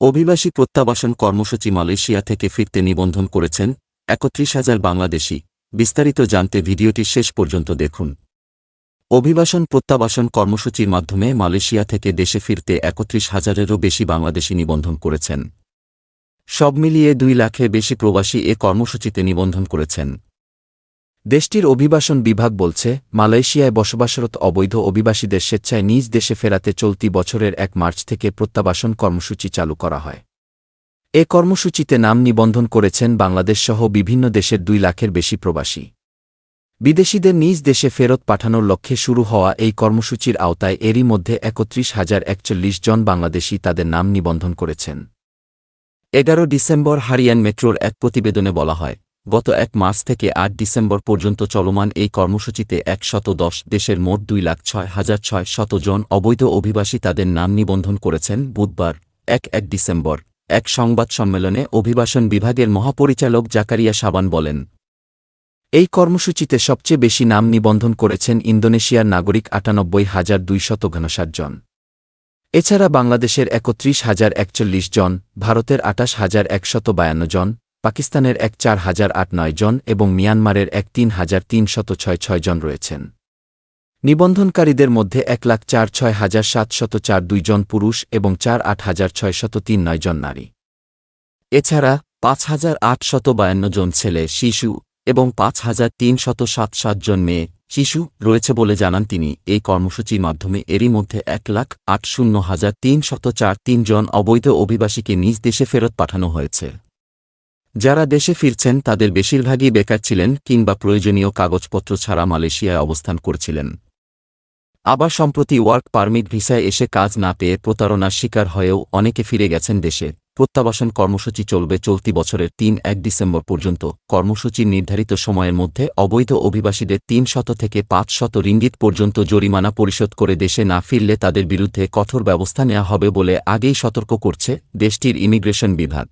অভিবাসী প্রত্যাবাসন কর্মসূচি মালয়েশিয়া থেকে ফিরতে নিবন্ধন করেছেন ৩১,০০০ বাংলাদেশি। বিস্তারিত জানতে ভিডিওটি শেষ পর্যন্ত দেখুন। অভিবাসন প্রত্যাবাসন কর্মসূচির মাধ্যমে মালয়েশিয়া থেকে দেশে ফিরতে ৩১,০০০-এরও বেশি বাংলাদেশি নিবন্ধন করেছেন। সব মিলিয়ে ২ লাখের বেশি প্রবাসী এ কর্মসূচিতে নিবন্ধন করেছেন। দেশটির অভিবাসন বিভাগ বলছে, মালয়েশিয়ায় বসবাসরত অবৈধ অভিবাসীদের স্বেচ্ছায় নিজ দেশে ফেরাতে চলতি বছরের ১ মার্চ থেকে প্রত্যাবাসন কর্মসূচি চালু করা হয়। এ কর্মসূচিতে নাম নিবন্ধন করেছেন বাংলাদেশসহ বিভিন্ন দেশের ২ লাখের বেশি প্রবাসী। বিদেশিদের নিজ দেশে ফেরত পাঠানোর লক্ষ্যে শুরু হওয়া এই কর্মসূচির আওতায় এরই মধ্যে ৩১,০৪১ জন বাংলাদেশি তাদের নাম নিবন্ধন করেছেন। ১১ ডিসেম্বর হারিয়ান মেট্রোর এক প্রতিবেদনে বলা হয়, গত ১ মার্চ থেকে ৮ ডিসেম্বর পর্যন্ত চলমান এই কর্মসূচিতে ১১০ দেশের মোট ২,০৬,৬০০ জন অবৈধ অভিবাসী তাদের নাম নিবন্ধন করেছেন। বুধবার ১ ডিসেম্বর এক সংবাদ সম্মেলনে অভিবাসন বিভাগের মহাপরিচালক জাকারিয়া শাবান বলেন, এই কর্মসূচিতে সবচেয়ে বেশি নাম নিবন্ধন করেছেন ইন্দোনেশিয়ার নাগরিক ৯৮,২৫৯ জন। এছাড়া বাংলাদেশের ৩১,০৪১ জন, ভারতের ২৮,১৫২ জন, পাকিস্তানের ৪,০০৮ জন এবং মিয়ানমারের ৩,৩৬৬ জন রয়েছেন। নিবন্ধনকারীদের মধ্যে ১,০৪৬,৭০৪ জন পুরুষ এবং ৪,৮,৬০৩ জন নারী। এছাড়া ৫,৮৫২ জন ছেলে, শিশু এবং ৫,৩৬৭ জন মেয়ে, শিশু রয়েছে বলে জানান তিনি। এই কর্মসূচির মাধ্যমে এরই মধ্যে ১,৮০,৩৪৩ জন অবৈধ অভিবাসীকে নিজ দেশে ফেরত পাঠানো হয়েছে। যারা দেশে ফিরছেন তাদের বেশিরভাগই বেকার ছিলেন কিংবা প্রয়োজনীয় কাগজপত্র ছাড়া মালয়েশিয়ায় অবস্থান করছিলেন। আবার সম্প্রতি ওয়ার্ক পারমিট ভিসায় এসে কাজ না পেয়ে প্রতারণার শিকার হয়েও অনেকে ফিরে গেছেন দেশে। প্রত্যাবাসন কর্মসূচি চলবে চলতি বছরের ৩ ডিসেম্বর পর্যন্ত। কর্মসূচির নির্ধারিত সময়ের মধ্যে অবৈধ অভিবাসীদের ৩০০ থেকে ৫০০ রিঙ্গিত পর্যন্ত জরিমানা পরিশোধ করে দেশে না ফিরলে তাদের বিরুদ্ধে কঠোর ব্যবস্থা নেওয়া হবে বলে আগেই সতর্ক করছে দেশটির ইমিগ্রেশন বিভাগ।